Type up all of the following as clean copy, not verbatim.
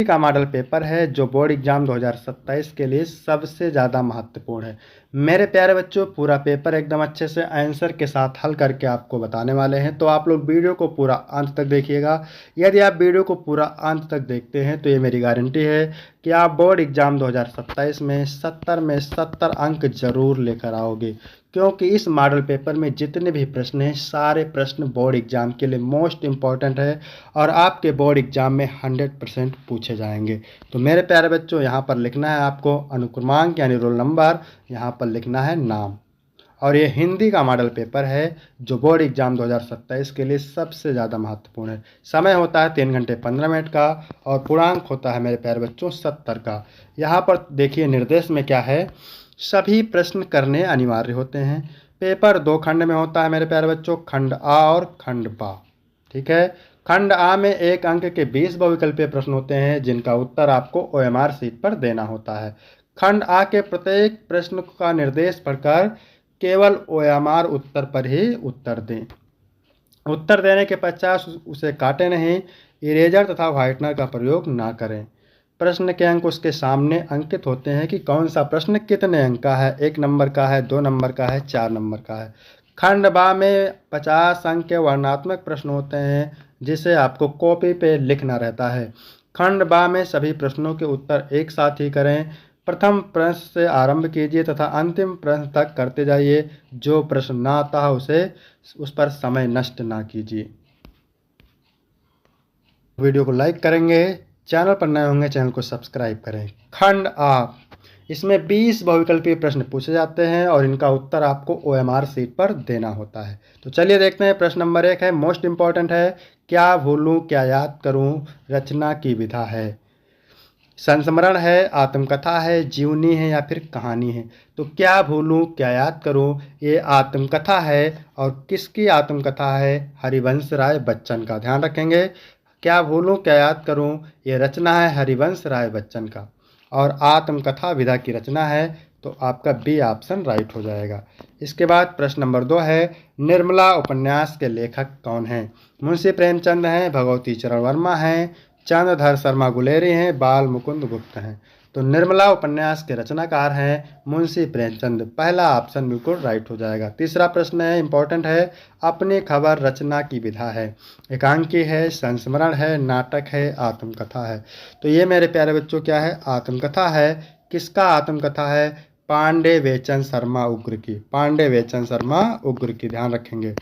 का model paper है जो बोर्ड एग्जाम 2027 के लिए सबसे ज़्यादा महत्वपूर्ण है। मेरे प्यारे बच्चों, पूरा पेपर एकदम अच्छे से आंसर के साथ हल करके आपको बताने वाले हैं, तो आप लोग वीडियो को पूरा अंत तक देखिएगा। यदि आप वीडियो को पूरा अंत तक देखते हैं तो ये मेरी गारंटी है कि आप बोर्ड एग्जाम 2027 में 70 में 70 अंक जरूर लेकर आओगे, क्योंकि इस मॉडल पेपर में जितने भी प्रश्न हैं सारे प्रश्न बोर्ड एग्जाम के लिए मोस्ट इम्पॉर्टेंट है और आपके बोर्ड एग्जाम में 100% पूछे जाएंगे। तो मेरे प्यारे बच्चों, यहाँ पर लिखना है आपको अनुक्रमांक यानी रोल नंबर, यहाँ पर लिखना है नाम। और ये हिंदी का मॉडल पेपर है जो बोर्ड एग्जाम 2027 के लिए सबसे ज़्यादा महत्वपूर्ण है। समय होता है 3 घंटे 15 मिनट का और पूर्णांक होता है मेरे प्यारे बच्चों 70 का। यहाँ पर देखिए निर्देश में क्या है, सभी प्रश्न करने अनिवार्य होते हैं। पेपर 2 खंड में होता है मेरे प्यारे बच्चों, खंड आ और खंड बा। ठीक है। खंड आ में 1 अंक के 20 बहुविकल्पीय प्रश्न होते हैं जिनका उत्तर आपको OMR शीट पर देना होता है। खंड आ के प्रत्येक प्रश्न का निर्देश पढ़कर केवल OMR उत्तर पर ही उत्तर दें। उत्तर देने के पश्चात उसे काटे नहीं, इरेजर तथा व्हाइटनर का प्रयोग ना करें। प्रश्न के अंक उसके सामने अंकित होते हैं कि कौन सा प्रश्न कितने अंक का है, 1 नंबर का है, 2 नंबर का है, 4 नंबर का है। खंड बा में 50 अंक के वर्णनात्मक प्रश्न होते हैं जिसे आपको कॉपी पे लिखना रहता है। खंड बा में सभी प्रश्नों के उत्तर एक साथ ही करें। प्रथम प्रश्न से आरंभ कीजिए तथा अंतिम प्रश्न तक करते जाइए। जो प्रश्न ना आता है उस पर समय नष्ट ना कीजिए। वीडियो को लाइक करेंगे, चैनल पर नए होंगे चैनल को सब्सक्राइब करें। खंड आ, इसमें 20 बहुविकल्पीय प्रश्न पूछे जाते हैं और इनका उत्तर आपको OMR शीट पर देना होता है। तो चलिए देखते हैं। प्रश्न नंबर 1 है, मोस्ट इंपॉर्टेंट है, क्या भूलूं क्या याद करूं, रचना की विधा है। संस्मरण है, आत्मकथा है, जीवनी है या फिर कहानी है। तो क्या भूलूं क्या याद करूं, ये आत्मकथा है। और किसकी आत्मकथा है, हरिवंश राय बच्चन का। ध्यान रखेंगे, क्या भूलूं क्या याद करूं, ये रचना है हरिवंश राय बच्चन का और आत्मकथा विधा की रचना है। तो आपका बी ऑप्शन राइट हो जाएगा। इसके बाद प्रश्न नंबर 2 है, निर्मला उपन्यास के लेखक कौन हैं। मुंशी प्रेमचंद हैं, भगवती चरण वर्मा हैं, चंद्रधर शर्मा गुलेरी हैं, बाल मुकुंद गुप्त हैं। तो निर्मला उपन्यास के रचनाकार हैं मुंशी प्रेमचंद। पहला ऑप्शन बिल्कुल राइट हो जाएगा। तीसरा प्रश्न है, इंपॉर्टेंट है, अपनी खबर रचना की विधा है। एकांकी है, संस्मरण है, नाटक है, आत्मकथा है। तो ये मेरे प्यारे बच्चों क्या है, आत्मकथा है। किसका आत्मकथा है, पांडे वेचन शर्मा उग्र की। पांडे वेचन शर्मा उग्र की, ध्यान रखेंगे।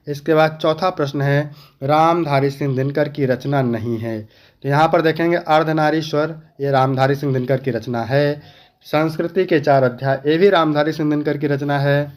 इसके बाद चौथा प्रश्न है, रामधारी सिंह दिनकर की रचना नहीं है। तो यहाँ पर देखेंगे अर्धनारीश्वर, ये रामधारी सिंह दिनकर की रचना है। संस्कृति के 4 अध्याय, ये भी रामधारी सिंह दिनकर की रचना है।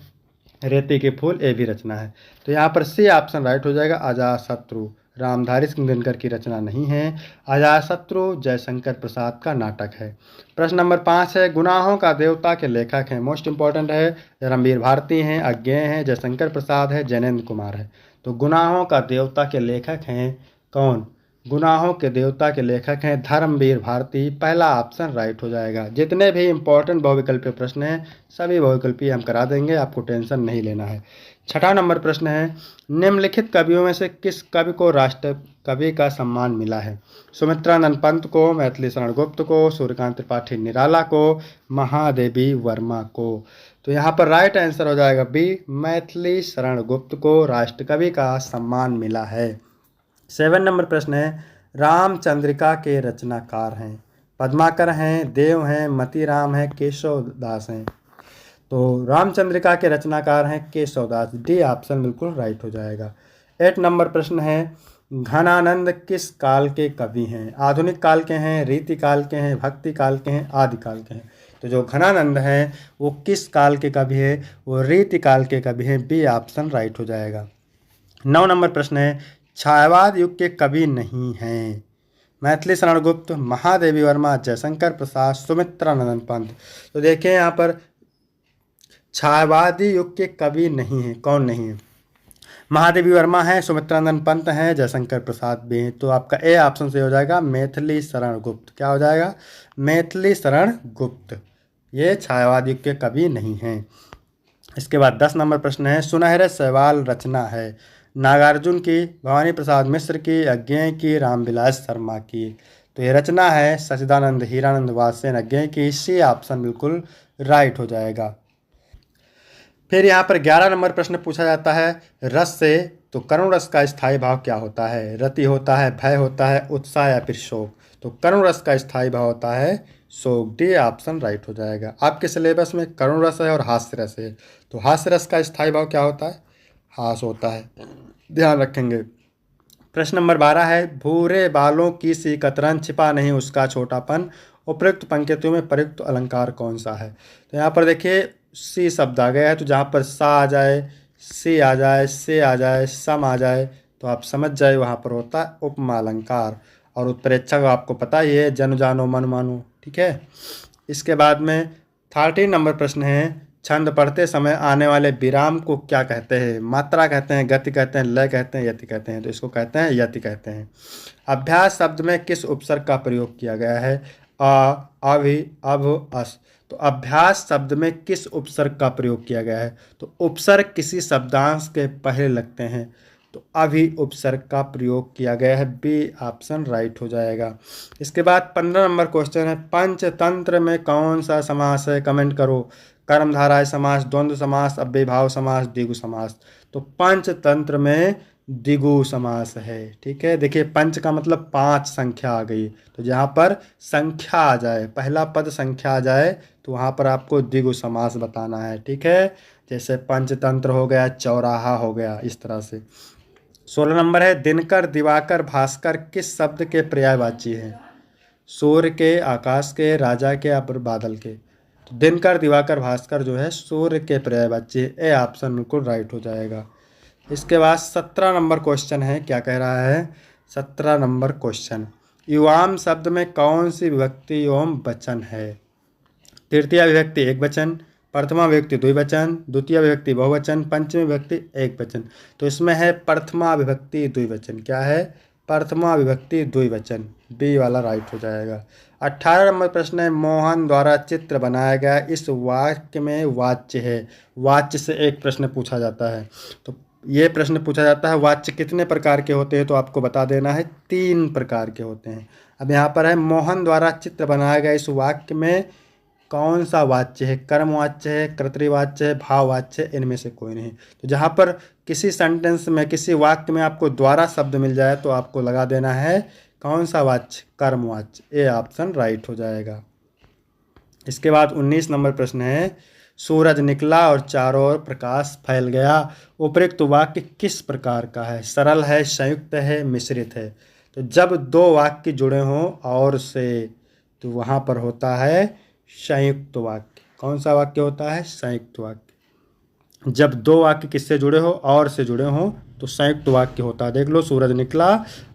रेती के फूल, ये भी रचना है। तो यहाँ पर सी ऑप्शन राइट हो जाएगा, अजातशत्रु। रामधारी सिंह दिनकर की रचना नहीं है। अजातशत्रु जयशंकर प्रसाद का नाटक है। प्रश्न नंबर 5 है, गुनाहों का देवता के लेखक हैं। मोस्ट इंपॉर्टेंट है, धर्मवीर भारती हैं, अज्ञेय हैं, जयशंकर प्रसाद है, जैनेन्द्र कुमार है। तो गुनाहों का देवता के लेखक हैं कौन, गुनाहों के देवता के लेखक हैं धर्मवीर भारती। पहला ऑप्शन राइट हो जाएगा। जितने भी इंपॉर्टेंट बहुविकल्पीय प्रश्न हैं सभी बहुविकल्पीय हम करा देंगे, आपको टेंशन नहीं लेना है। छठा नंबर प्रश्न है, निम्नलिखित कवियों में से किस कवि को राष्ट्र कवि का सम्मान मिला है। सुमित्रानंद पंत को, मैथिली शरण गुप्त को, सूर्यकांत त्रिपाठी निराला को, महादेवी वर्मा को। तो यहाँ पर राइट आंसर हो जाएगा बी, मैथिली शरण गुप्त को राष्ट्रकवि का सम्मान मिला है। 7 नंबर प्रश्न है, रामचंद्रिका के रचनाकार हैं। पद्माकर हैं, देव हैं, मतीराम हैं, केशव दास हैं। तो रामचंद्रिका के रचनाकार हैं केशव दास। डी ऑप्शन बिल्कुल राइट हो जाएगा। 8 नंबर प्रश्न है, घनानंद किस काल के कवि हैं। आधुनिक काल के हैं, रीति काल के हैं, भक्ति काल के हैं, आदि काल के हैं। तो जो घनानंद हैं वो किस काल के कवि हैं, वो रीति काल के कवि हैं। बी ऑप्शन राइट हो जाएगा। 9 नंबर प्रश्न है, छायावाद युग के कवि नहीं हैं। मैथिली शरण गुप्त, महादेवी वर्मा, जयशंकर प्रसाद, सुमित्रानंद पंत। तो देखिए यहाँ पर छायावादी युग के कवि नहीं हैं। कौन नहीं है, महादेवी वर्मा हैं, सुमित्रानंद पंत हैं, जयशंकर प्रसाद भी हैं। तो आपका ए ऑप्शन से हो जाएगा मैथिली शरण गुप्त। क्या हो जाएगा, मैथिली शरण गुप्त। ये छायावाद युग के कवि नहीं हैं। इसके बाद 10 नंबर प्रश्न है, सुनहरे सवाल रचना है। नागार्जुन की, भवानी प्रसाद मिश्र की, अज्ञेय की, रामविलास शर्मा की। तो ये रचना है सच्चिदानंद हीरानंद वात्स्ययज्ञ की। सी ऑप्शन बिल्कुल राइट हो जाएगा। फिर यहाँ पर 11 नंबर प्रश्न पूछा जाता है रस से, तो करुण रस का स्थायी भाव क्या होता है? रति होता है, भय होता है, उत्साह या फिर शोक? तो करुण रस का स्थायी भाव होता है शोक। डी ऑप्शन राइट हो जाएगा। आपके सिलेबस में करुण रस है और हास्य रस है, तो हास्य रस का स्थायी भाव क्या होता है? हास होता है, ध्यान रखेंगे। प्रश्न नंबर 12 है भूरे बालों की सी कतरन, छिपा नहीं उसका छोटापन, उपयुक्त पंक्तियों में प्रयुक्त अलंकार कौन सा है? तो यहाँ पर देखिए सी शब्द आ गया है, तो जहाँ पर सा आ जाए, सी आ जाए, से आ जाए, सम आ जाए, तो आप समझ जाए वहाँ पर होता है उपमा अलंकार। और उत्प्रेक्षक आपको पता ही है, जन जानो मन मानो, ठीक है। इसके बाद में 13 नंबर प्रश्न है छंद पढ़ते समय आने वाले विराम को क्या कहते हैं? मात्रा कहते हैं, गति कहते हैं, लय कहते हैं, यति कहते हैं? तो इसको कहते हैं यति कहते हैं। अभ्यास शब्द में किस उपसर्ग का प्रयोग किया गया है? अ, अभि, अभ, अस। तो अभ्यास शब्द में किस उपसर्ग का प्रयोग किया गया है? तो उपसर्ग किसी शब्दांश के पहले लगते हैं, तो अभी उपसर्ग का प्रयोग किया गया है। बी ऑप्शन राइट हो जाएगा। इसके बाद 15 नंबर क्वेश्चन है पंचतंत्र में कौन सा समास है? कमेंट करो। कर्मधारय समास, द्वंद्व समास, अव्ययीभाव समास, द्विगु समास। तो पंचतंत्र में द्विगु समास है, ठीक है। देखिए पंच का मतलब 5 संख्या आ गई, तो जहाँ पर संख्या आ जाए, पहला पद संख्या आ जाए, तो वहाँ पर आपको द्विगु समास बताना है, ठीक है। जैसे पंचतंत्र हो गया, चौराहा हो गया, इस तरह से। 16 नंबर है दिनकर, दिवाकर, भास्कर किस शब्द के पर्यायवाची हैं? सूर्य के, आकाश के, राजा के या फिर बादल के? तो दिनकर, दिवाकर, भास्कर जो है सूर्य के पर्यायवाची है। ए ऑप्शन बिल्कुल राइट हो जाएगा। इसके बाद 17 नंबर क्वेश्चन है, क्या कह रहा है? 17 नंबर क्वेश्चन युवाम शब्द में कौन सी विभक्ति एवं वचन है? तृतीय विभक्ति एक वचन, प्रथमा विभक्ति द्विवचन, द्वितीय विभक्ति बहुवचन, पंचमी विभक्ति एक वचन। तो इसमें है प्रथमा विभक्ति द्विवचन। क्या है? प्रथमा विभक्ति द्विवचन। बी वाला राइट हो जाएगा। 18 नंबर प्रश्न है मोहन द्वारा चित्र बनाया गया इस वाक्य में वाच्य है। वाच्य से एक प्रश्न पूछा जाता है, तो ये प्रश्न पूछा जाता है वाच्य कितने प्रकार के होते हैं? तो आपको बता देना है 3 प्रकार के होते हैं। अब यहाँ पर है मोहन द्वारा चित्र बनाया गया इस वाक्य में कौन सा वाच्य है? कर्मवाच्य है, कर्तृवाच्य है, भाववाच्य है? इनमें से कोई नहीं। तो जहाँ पर किसी सेंटेंस में, किसी वाक्य में आपको द्वारा शब्द मिल जाए, तो आपको लगा देना है कौन सा वाच्य? कर्मवाच्य। ए ऑप्शन राइट हो जाएगा। इसके बाद 19 नंबर प्रश्न है सूरज निकला और चारों ओर प्रकाश फैल गया, उपयुक्त वाक्य किस प्रकार का है? सरल है, संयुक्त है, मिश्रित है? तो जब 2 वाक्य जुड़े हों और से, तो वहाँ पर होता है संयुक्त वाक्य। कौन सा वाक्य होता है? संयुक्त वाक्य। जब 2 वाक्य किससे जुड़े हो? और से जुड़े हो, तो संयुक्त वाक्य होता है। देख लो, सूरज निकला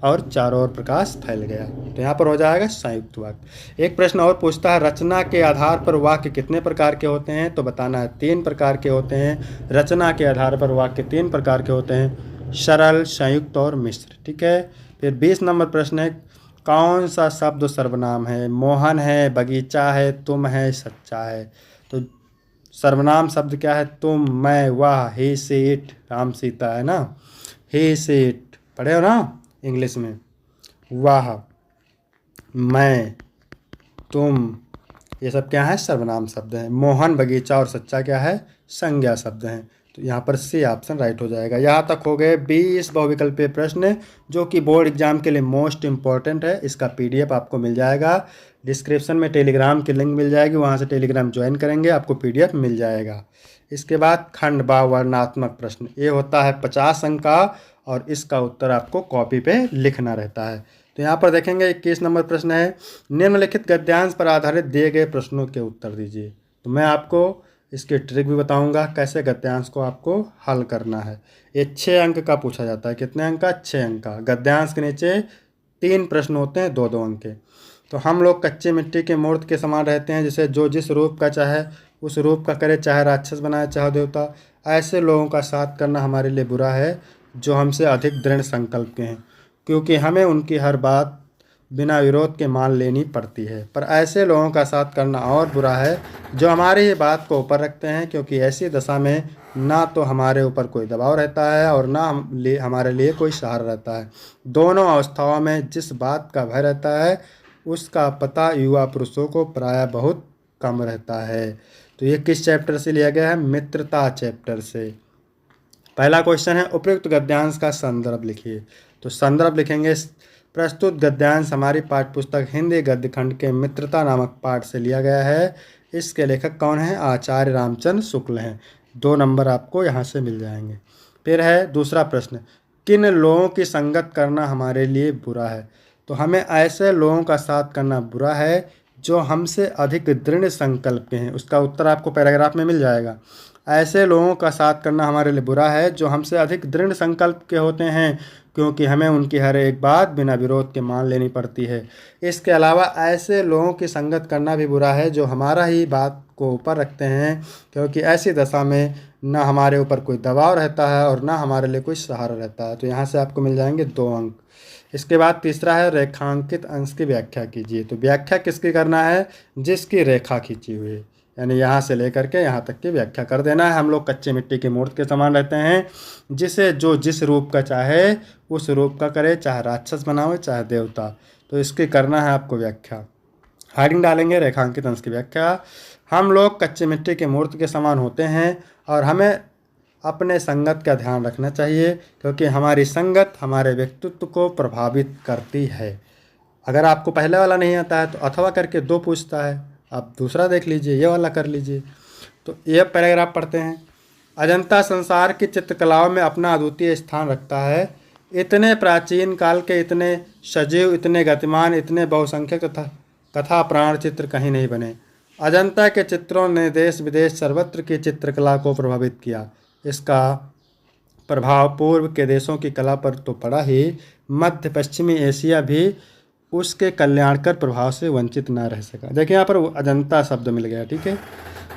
और चारों ओर प्रकाश फैल गया, तो यहाँ पर हो जाएगा संयुक्त वाक्य। एक प्रश्न और पूछता है रचना के आधार पर वाक्य कितने प्रकार के होते हैं? तो बताना है 3 प्रकार के होते हैं। रचना के आधार पर वाक्य 3 प्रकार के होते हैं, सरल, संयुक्त और मिश्र, ठीक है। फिर 20 नंबर प्रश्न है कौन सा शब्द सर्वनाम है? मोहन है, बगीचा है, तुम है, सच्चा है? तो सर्वनाम शब्द क्या है? तुम, मैं, वह, ही, सी, इट, राम सीता है ना। ही, सी, इट पढ़े हो ना इंग्लिश में। वह, मैं, तुम, ये सब क्या है? सर्वनाम शब्द हैं। मोहन, बगीचा और सच्चा क्या है? संज्ञा शब्द हैं। तो यहाँ पर सी ऑप्शन राइट हो जाएगा। यहाँ तक हो गए 20 बहुविकल्पीय प्रश्न, जो कि बोर्ड एग्जाम के लिए मोस्ट इंपॉर्टेंट है। इसका पीडीएफ आपको मिल जाएगा डिस्क्रिप्शन में, टेलीग्राम की लिंक मिल जाएगी, वहाँ से टेलीग्राम ज्वाइन करेंगे, आपको पीडीएफ मिल जाएगा। इसके बाद खंड बा वर्णात्मक प्रश्न, ये होता है 50 अंक का, और इसका उत्तर आपको कॉपी पे लिखना रहता है। तो यहाँ पर देखेंगे 21 नंबर प्रश्न है निम्नलिखित गद्यांश पर आधारित दिए गए प्रश्नों के उत्तर दीजिए। तो मैं आपको इसके ट्रिक भी बताऊंगा कैसे गद्यांश को आपको हल करना है। ये 6 अंक का पूछा जाता है। कितने अंक का? 6 अंक का। गद्यांश के नीचे 3 प्रश्न होते हैं 2-2 अंक के। तो हम लोग कच्ची मिट्टी के मूर्त के समान रहते हैं, जैसे जो जिस रूप का चाहे उस रूप का करे, चाहे राक्षस बनाए चाहे देवता। ऐसे लोगों का साथ करना हमारे लिए बुरा है जो हमसे अधिक दृढ़ संकल्प के हैं, क्योंकि हमें उनकी हर बात बिना विरोध के मान लेनी पड़ती है। पर ऐसे लोगों का साथ करना और बुरा है जो हमारी ही बात को ऊपर रखते हैं, क्योंकि ऐसी दशा में ना तो हमारे ऊपर कोई दबाव रहता है और ना हमारे लिए कोई सहारा रहता है। दोनों अवस्थाओं में जिस बात का भय रहता है उसका पता युवा पुरुषों को प्रायः बहुत कम रहता है। तो ये किस चैप्टर से लिया गया है? मित्रता चैप्टर से। पहला क्वेश्चन है उपयुक्त गद्यांश का संदर्भ लिखिए। तो संदर्भ लिखेंगे, प्रस्तुत गद्यांश हमारी पाठ्यपुस्तक हिंदी गद्य खंड के मित्रता नामक पाठ से लिया गया है। इसके लेखक कौन हैं? आचार्य रामचंद्र शुक्ल हैं। 2 नंबर आपको यहाँ से मिल जाएंगे। फिर है दूसरा प्रश्न, किन लोगों की संगत करना हमारे लिए बुरा है? तो हमें ऐसे लोगों का साथ करना बुरा है जो हमसे अधिक दृढ़ संकल्प के हैं। उसका उत्तर आपको पैराग्राफ में मिल जाएगा। ऐसे लोगों का साथ करना हमारे लिए बुरा है जो हमसे अधिक दृढ़ संकल्प के होते हैं, क्योंकि हमें उनकी हर एक बात बिना विरोध के मान लेनी पड़ती है। इसके अलावा ऐसे लोगों की संगत करना भी बुरा है जो हमारा ही बात को ऊपर रखते हैं, क्योंकि ऐसी दशा में न हमारे ऊपर कोई दबाव रहता है और न हमारे लिए कोई सहारा रहता है। तो यहाँ से आपको मिल जाएंगे 2 अंक। इसके बाद तीसरा है रेखांकित अंश की व्याख्या कीजिए। तो व्याख्या किसकी करना है? जिसकी रेखा खींची हुई है, यानी यहाँ से लेकर के यहाँ तक की व्याख्या कर देना है। हम लोग कच्चे मिट्टी की मूर्ति के समान रहते हैं, जिसे जो जिस रूप का चाहे उस रूप का करे, चाहे राक्षस बनाओ चाहे देवता। तो इसकी करना है आपको व्याख्या। हेडिंग डालेंगे रेखांकित अंश की व्याख्या। हम लोग कच्चे मिट्टी की मूर्ति के समान होते हैं और हमें अपने संगत का ध्यान रखना चाहिए, क्योंकि हमारी संगत हमारे व्यक्तित्व को प्रभावित करती है। अगर आपको पहले वाला नहीं आता है तो अथवा करके 2 पूछता है, आप दूसरा देख लीजिए, ये वाला कर लीजिए। तो ये पैराग्राफ पढ़ते हैं। अजंता संसार की चित्रकलाओं में अपना अद्वितीय स्थान रखता है। इतने प्राचीन काल के इतने सजीव, इतने गतिमान, इतने बहुसंख्यक तथा कथा प्राण चित्र कहीं नहीं बने। अजंता के चित्रों ने देश विदेश सर्वत्र की चित्रकला को प्रभावित किया। इसका प्रभाव पूर्व के देशों की कला पर तो पड़ा ही, मध्य पश्चिमी एशिया भी उसके कल्याणकर प्रभाव से वंचित न रह सका। देखिए यहाँ पर अजंता शब्द मिल गया, ठीक है।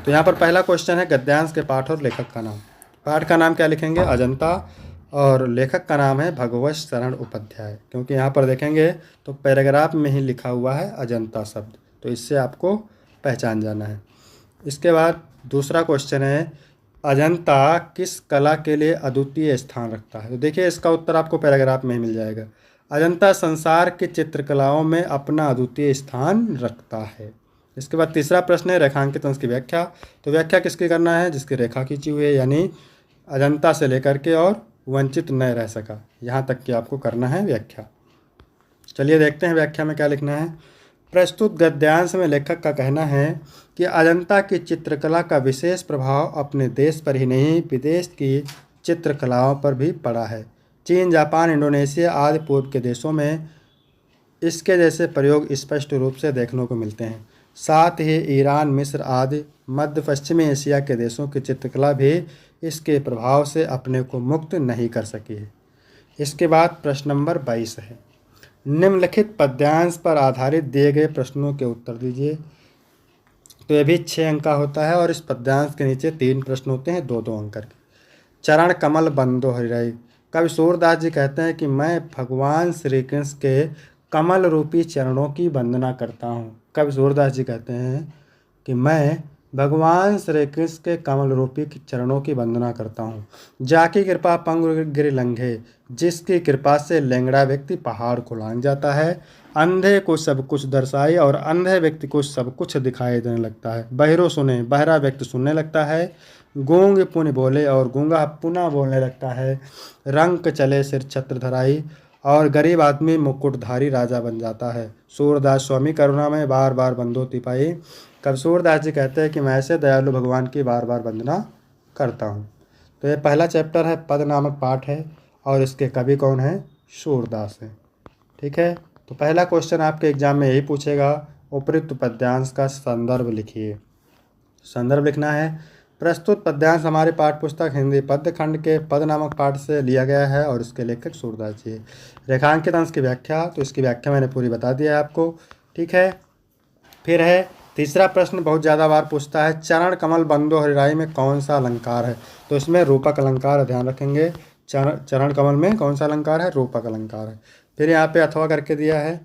तो यहाँ पर पहला क्वेश्चन है गद्यांश के पाठ और लेखक का नाम। पाठ का नाम क्या लिखेंगे? अजंता, और लेखक का नाम है भगवत शरण उपाध्याय, क्योंकि यहाँ पर देखेंगे तो पैराग्राफ में ही लिखा हुआ है अजंता शब्द, तो इससे आपको पहचान जाना है। इसके बाद दूसरा क्वेश्चन है अजंता किस कला के लिए अद्वितीय स्थान रखता है? तो देखिए इसका उत्तर आपको पैराग्राफ में ही मिल जाएगा। अजंता संसार की चित्रकलाओं में अपना अद्वितीय स्थान रखता है। इसके बाद तीसरा प्रश्न है रेखांकित अंश की व्याख्या। तो व्याख्या किसकी करना है? जिसकी रेखा खींची हुई है, यानी अजंता से लेकर के और वंचित न रह सका, यहाँ तक कि आपको करना है व्याख्या। चलिए देखते हैं व्याख्या में क्या लिखना है। प्रस्तुत गद्यांश में लेखक का कहना है कि अजंता की चित्रकला का विशेष प्रभाव अपने देश पर ही नहीं, विदेश की चित्रकलाओं पर भी पड़ा है। चीन, जापान, इंडोनेशिया आदि पूर्व के देशों में इसके जैसे प्रयोग स्पष्ट रूप से देखने को मिलते हैं। साथ ही ईरान, मिस्र आदि मध्य पश्चिमी एशिया के देशों की चित्रकला भी इसके प्रभाव से अपने को मुक्त नहीं कर सकी है। इसके बाद प्रश्न नंबर 22 है, निम्नलिखित पद्यांश पर आधारित दिए गए प्रश्नों के उत्तर दीजिए। तो ये भी 6 अंक का होता है और इस पद्यांश के नीचे 3 प्रश्न होते हैं 2-2 अंक के। चरण कमल बंदो हरिराई। कवि सूरदास जी कहते हैं कि मैं भगवान श्री कृष्ण के कमल रूपी चरणों की वंदना करता हूँ। कवि सूरदास जी कहते हैं कि मैं भगवान श्री कृष्ण के कमल रूपी चरणों की वंदना करता हूँ। जाकी कृपा पंगु गिर लंघे, जिसकी कृपा से लंगड़ा व्यक्ति पहाड़ को लांघ जाता है। अंधे को सब कुछ दर्शाई और अंधे व्यक्ति को सब कुछ दिखाई देने लगता है। बहिरो सुने, बहरा व्यक्ति सुनने लगता है। गूंग पुण्य बोले और गूंगा पुनः बोलने लगता है। रंक चले सिर छत्र धराई और गरीब आदमी मुकुटधारी राजा बन जाता है। सूरदास स्वामी करुणा में बार बार बंदो तिपाई। कवि सूरदास जी कहते हैं कि मैं ऐसे दयालु भगवान की बार बार वंदना करता हूँ। तो ये पहला चैप्टर है, पद नामक पाठ है, और इसके कवि कौन है? सूरदास है, ठीक है। तो पहला क्वेश्चन आपके एग्जाम में यही पूछेगा, उपयुक्त पद्यांश का संदर्भ लिखिए। संदर्भ लिखना है, प्रस्तुत पद्यांश हमारे पाठ्यपुस्तक हिंदी पद्य खंड के पद नामक पाठ से लिया गया है और इसके लेखक सूरदास जी है। रेखांकित अंश की व्याख्या, तो इसकी व्याख्या मैंने पूरी बता दी है आपको, ठीक है। फिर है तीसरा प्रश्न, बहुत ज़्यादा बार पूछता है, चरण कमल बंदो हरिराई में कौन सा अलंकार है? तो इसमें रूपक अलंकार, ध्यान रखेंगे। चरण कमल में कौन सा अलंकार है? रूपक अलंकार है। फिर यहाँ पे अथवा करके दिया है,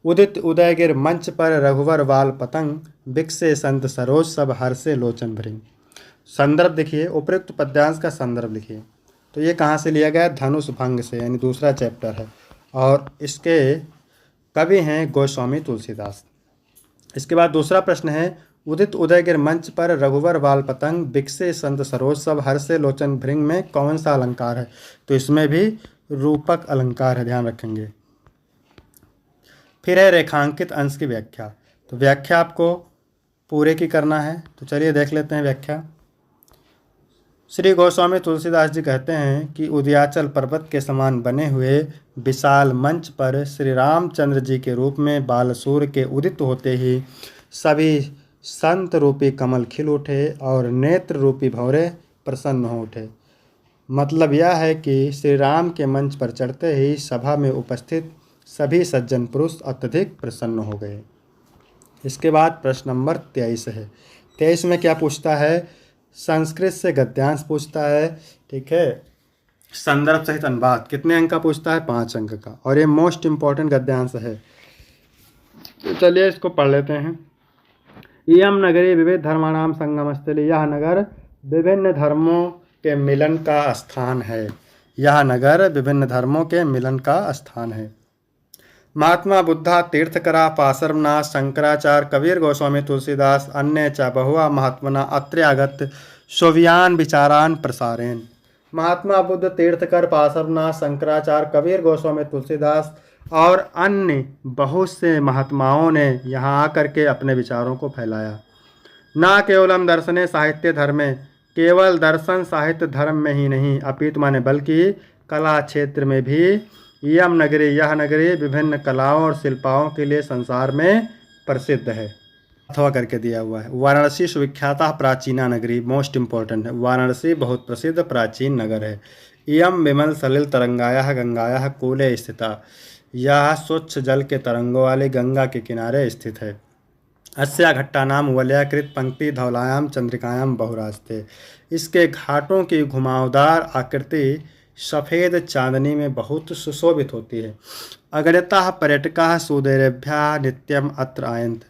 उदित उदयगिर मंच पर रघुवर वाल पतंग, बिकसे संत सरोज सब हर्षे लोचन भृंग। संदर्भ देखिए, उपयुक्त पद्यांश का संदर्भ लिखिए। तो ये कहाँ से लिया गया? धनुष भंग से, यानी दूसरा चैप्टर है। और इसके कवि हैं गोस्वामी तुलसीदास। इसके बाद दूसरा प्रश्न है, उदित उदयगिर मंच पर रघुवर बाल पतंग बिकसे संत सरोज सब हर्षे लोचन भृंग में कौन सा अलंकार है? तो इसमें भी रूपक अलंकार है, ध्यान रखेंगे। फिर है रेखांकित अंश की व्याख्या। तो व्याख्या आपको पूरे की करना है, तो चलिए देख लेते हैं व्याख्या। श्री गोस्वामी तुलसीदास जी कहते हैं कि उदयाचल पर्वत के समान बने हुए विशाल मंच पर श्री रामचंद्र जी के रूप में बालसूर के उदित होते ही सभी संत रूपी कमल खिल उठे और नेत्र रूपी भंवरे प्रसन्न हो उठे। मतलब यह है कि श्री राम के मंच पर चढ़ते ही सभा में उपस्थित सभी सज्जन पुरुष अत्यधिक प्रसन्न हो गए। इसके बाद प्रश्न नंबर 23 है। 23 में क्या पूछता है? संस्कृत से गद्यांश पूछता है, ठीक है। संदर्भ सहित अनुवाद कितने अंक का पूछता है? 5 अंक का, और ये मोस्ट इम्पॉर्टेंट गद्यांश है। तो चलिए इसको पढ़ लेते हैं। इयम नगरी विविध धर्माणाम संगम स्थली, यह नगर विभिन्न धर्मों के मिलन का स्थान है। यह नगर विभिन्न धर्मों के मिलन का स्थान है। महात्मा बुद्धा तीर्थकरा पाशर्वनाथ शंकराचार्य कबीर गोस्वामी तुलसीदास अन्य च बहुआ महात्मना अत्र आगत सोवियान विचारान प्रसारेण। महात्मा बुद्ध तीर्थकर पाशर्वनाथ शंकराचार्य कबीर गोस्वामी तुलसीदास और अन्य बहुत से महात्माओं ने यहाँ आकर के अपने विचारों को फैलाया। न केवलम दर्शने साहित्य धर्मे, केवल दर्शन साहित्य धर्म में ही नहीं अपितु माने बल्कि कला क्षेत्र में भी यम नगरी, यह नगरी विभिन्न कलाओं और शिल्पाओं के लिए संसार में प्रसिद्ध है। अथवा करके दिया हुआ है। वाराणसी सुविख्याता प्राचीना नगरी, मोस्ट इम्पोर्टेंट है। वाराणसी बहुत प्रसिद्ध प्राचीन नगर है। इयम विमल सलिल तरंगाया गंगाया कूले स्थिता, यह स्वच्छ जल के तरंगों वाले गंगा के किनारे स्थित है। अस्या घट्टा नाम वलयाकृत पंक्ति धौलायाम चंद्रिकायाम बहुरास्ते, इसके घाटों की घुमावदार आकृति सफ़ेद चांदनी में बहुत सुशोभित होती है। अगणिता पर्यटका सुदेरेभ्या नित्यम अत्र आयंत,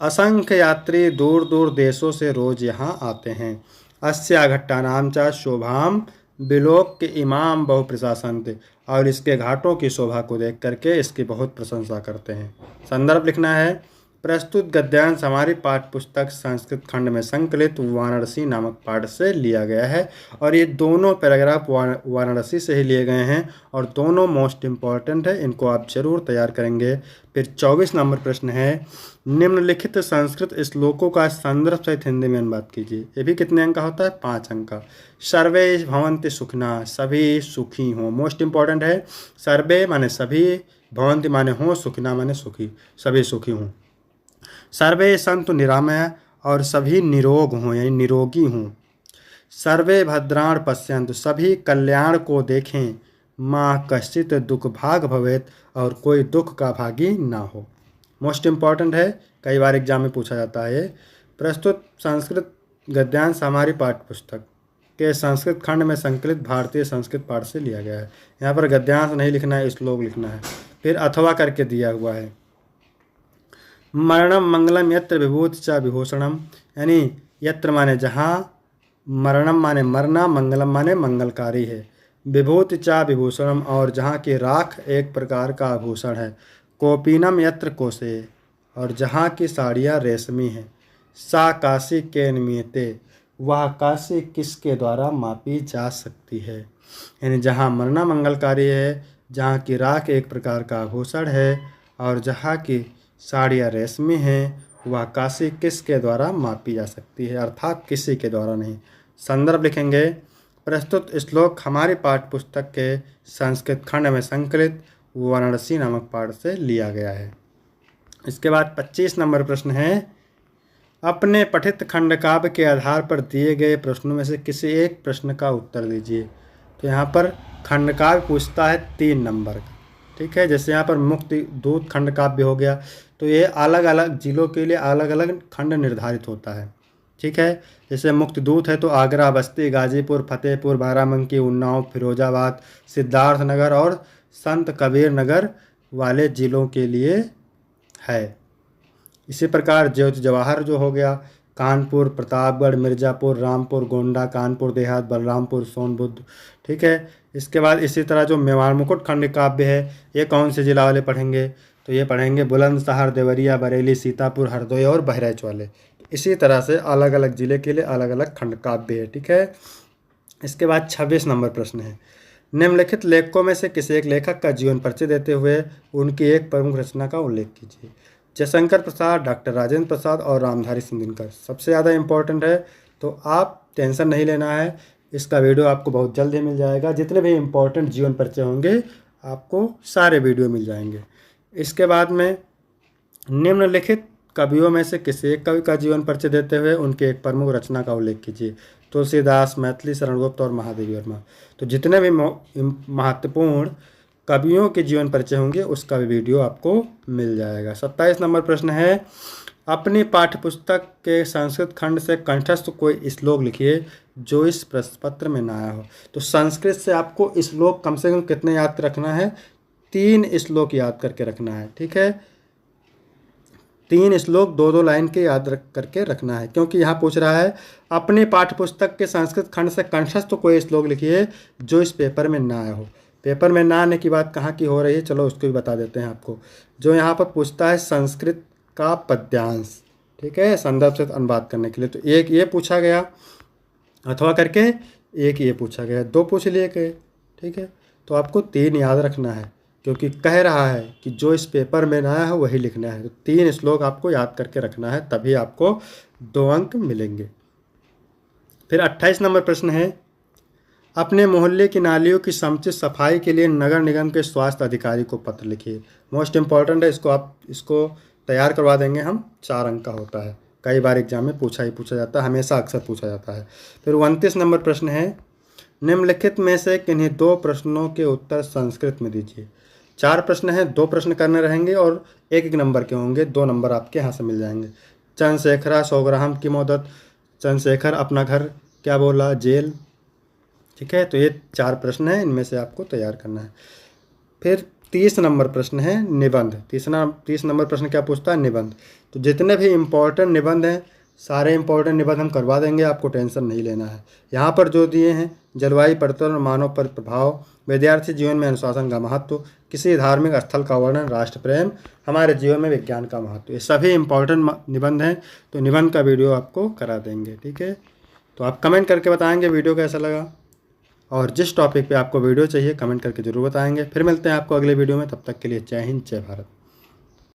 असंख्य यात्री दूर दूर देशों से रोज यहाँ आते हैं। अस्या घट्टानाम च शोभाम बिलोक के इमाम बहु प्रशासनते, और इसके घाटों की शोभा को देख करके इसकी बहुत प्रशंसा करते हैं। संदर्भ लिखना है। प्रस्तुत गद्यांश हमारी पाठ्य पुस्तक संस्कृत खंड में संकलित वाराणसी नामक पाठ से लिया गया है, और ये दोनों पैराग्राफ वाराणसी से ही लिए गए हैं और दोनों मोस्ट इम्पॉर्टेंट है। इनको आप जरूर तैयार करेंगे। फिर 24 नंबर प्रश्न है, निम्नलिखित संस्कृत श्लोकों का संदर्भ सहित हिंदी में अनुवाद कीजिए। ये भी कितने अंक का होता है? 5 अंक का। सर्वे भवन्ति सुखिना, सभी सुखी हों, मोस्ट इम्पॉर्टेंट है। सर्वे माने सभी, भवन्ति माने हों, सुखिना माने सुखी, सभी सुखी हों। सर्वे संतु निरामय, और सभी निरोग हों यानी निरोगी हों। सर्वे भद्राण पश्यन्तु, सभी कल्याण को देखें। माँ कश्चित दुख भाग भवेत, और कोई दुख का भागी ना हो। मोस्ट इम्पॉर्टेंट है, कई बार एग्जाम में पूछा जाता है। प्रस्तुत संस्कृत गद्यांश हमारी पाठ्य पुस्तक के संस्कृत खंड में संकलित भारतीय संस्कृत पाठ से लिया गया है। यहाँ पर गद्यांश नहीं लिखना है, श्लोक लिखना है। फिर अथवा करके दिया हुआ है। मरणम मंगलम यत्र विभूति च विभूषणम, यानी यत्र माने जहाँ, मरणम माने मरना, मंगलम माने मंगलकारी है, विभूति च विभूषणम, और जहाँ की राख एक प्रकार का आभूषण है। कोपीनम यत्र कोसे, और जहाँ की साड़ियाँ रेशमी हैं। सा काशी के निमित्ते, वह काशी किसके द्वारा मापी जा सकती है। यानी जहाँ मरना मंगलकारी है, जहाँ की राख एक प्रकार का आभूषण है, और जहाँ की साड़ियाँ रेशमी हैं, वह काशी किसके द्वारा मापी जा सकती है, अर्थात किसी के द्वारा नहीं। संदर्भ लिखेंगे। प्रस्तुत श्लोक हमारी पाठ्य पुस्तक के संस्कृत खंड में संकलित वाराणसी नामक पाठ से लिया गया है। इसके बाद 25 नंबर प्रश्न है, अपने पठित खंडकाव्य के आधार पर दिए गए प्रश्नों में से किसी एक प्रश्न का उत्तर दीजिए। तो यहाँ पर खंडकाव्य पूछता है 3 नंबर का, ठीक है। जैसे यहाँ पर मुक्ति दूत खंडकाव्य हो गया, तो ये अलग अलग जिलों के लिए अलग अलग खंड निर्धारित होता है, ठीक है। जैसे मुक्ति दूत है तो आगरा, बस्ती, गाजीपुर, फतेहपुर, बाराबंकी, उन्नाव, फिरोजाबाद, सिद्धार्थनगर और संत कबीर नगर वाले जिलों के लिए है। इसी प्रकार ज्योति जवाहर जो हो गया, कानपुर, प्रतापगढ़, मिर्ज़ापुर, रामपुर, गोंडा, कानपुर देहात, बलरामपुर, सोनभद्र, ठीक है। इसके बाद इसी तरह जो मेवाड़ मुकुट खंड काव्य है, ये कौन से जिला वाले पढ़ेंगे? तो ये पढ़ेंगे बुलंदशहर, देवरिया, बरेली, सीतापुर, हरदोई और बहराइच वाले। इसी तरह से अलग अलग ज़िले के लिए अलग अलग खंडकाव्य है, ठीक है। इसके बाद 26 नंबर प्रश्न है, निम्नलिखित लेखकों में से किसी एक लेखक का जीवन परिचय देते हुए उनकी एक प्रमुख रचना का उल्लेख कीजिए। जयशंकर प्रसाद, डॉक्टर राजेंद्र प्रसाद और रामधारी सिंह दिनकर सबसे ज़्यादा इम्पोर्टेंट है, तो आप टेंशन नहीं लेना है, इसका वीडियो आपको बहुत जल्द ही मिल जाएगा। जितने भी इम्पोर्टेंट जीवन परिचय होंगे आपको सारे वीडियो मिल जाएंगे। इसके बाद में निम्नलिखित कवियों में से किसी एक कवि का जीवन परिचय देते हुए उनके एक प्रमुख रचना का उल्लेख कीजिए। तुलसीदास, मैथिली शरण गुप्त और महादेवी वर्मा। तो जितने भी महत्वपूर्ण कवियों के जीवन परिचय होंगे उसका भी वीडियो आपको मिल जाएगा। 27 नंबर प्रश्न है, अपनी पाठ्यपुस्तक के संस्कृत खंड से कंठस्थ कोई श्लोक लिखिए जो इस प्रश्न पत्र में ना आया हो। तो संस्कृत से आपको श्लोक कम से कम कितने याद रखना है? 3 श्लोक याद करके रखना है, ठीक है। 3 श्लोक 2-2 लाइन के याद करके रखना है, क्योंकि यहाँ पूछ रहा है अपने पाठ्यपुस्तक के संस्कृत खंड से कंठस्थ कोई श्लोक लिखिए जो इस पेपर में ना आया हो। पेपर में ना आने की बात कहाँ की हो रही है, चलो उसको भी बता देते हैं आपको। जो यहाँ पर पूछता है संस्कृत का पद्यांश, ठीक है, संदर्भ से अनुवाद करने के लिए, तो एक ये पूछा गया अथवा करके, एक ये पूछा गया, 2 पूछ लिए गए, ठीक है। तो आपको 3 याद रखना है, क्योंकि कह रहा है कि जो इस पेपर में ना आया है वही लिखना है। तो 3 श्लोक आपको याद करके रखना है, तभी आपको 2 अंक मिलेंगे। फिर 28 नंबर प्रश्न है, अपने मोहल्ले की नालियों की समुचित सफाई के लिए नगर निगम के स्वास्थ्य अधिकारी को पत्र लिखिए। मोस्ट इम्पॉर्टेंट है, इसको तैयार करवा देंगे हम, 4 अंक का होता है, कई बार एग्जाम में पूछा जाता है, हमेशा अक्सर पूछा जाता है। फिर 29 नंबर प्रश्न है, निम्नलिखित में से किन्हीं 2 प्रश्नों के उत्तर संस्कृत में दीजिए। 4 प्रश्न हैं, 2 प्रश्न करने रहेंगे और 1-1 नंबर के होंगे, 2 नंबर आपके यहाँ से मिल जाएंगे। चंद्रशेखर 100 ग्राम की मदद, चंद्रशेखर अपना घर क्या बोला, जेल, ठीक है। तो ये 4 प्रश्न हैं, इनमें से आपको तैयार करना है। फिर 30 नंबर प्रश्न है निबंध। 30 नंबर प्रश्न क्या पूछता है? निबंध। तो जितने भी इम्पोर्टेंट निबंध हैं सारे इम्पोर्टेंट निबंध हम करवा देंगे, आपको टेंशन नहीं लेना है। यहाँ पर जो दिए हैं, जलवायु परिवर्तन और मानव पर प्रभाव, विद्यार्थी जीवन में अनुशासन का महत्व, किसी धार्मिक स्थल का वर्णन, राष्ट्र प्रेम, हमारे जीवन में विज्ञान का महत्व, ये सभी इम्पोर्टेंट निबंध हैं। तो निबंध का वीडियो आपको करा देंगे, ठीक है। तो आप कमेंट करके बताएंगे वीडियो कैसा लगा, और जिस टॉपिक पे आपको वीडियो चाहिए कमेंट करके ज़रूर बताएंगे। फिर मिलते हैं आपको अगले वीडियो में, तब तक के लिए जय हिंद, जय भारत।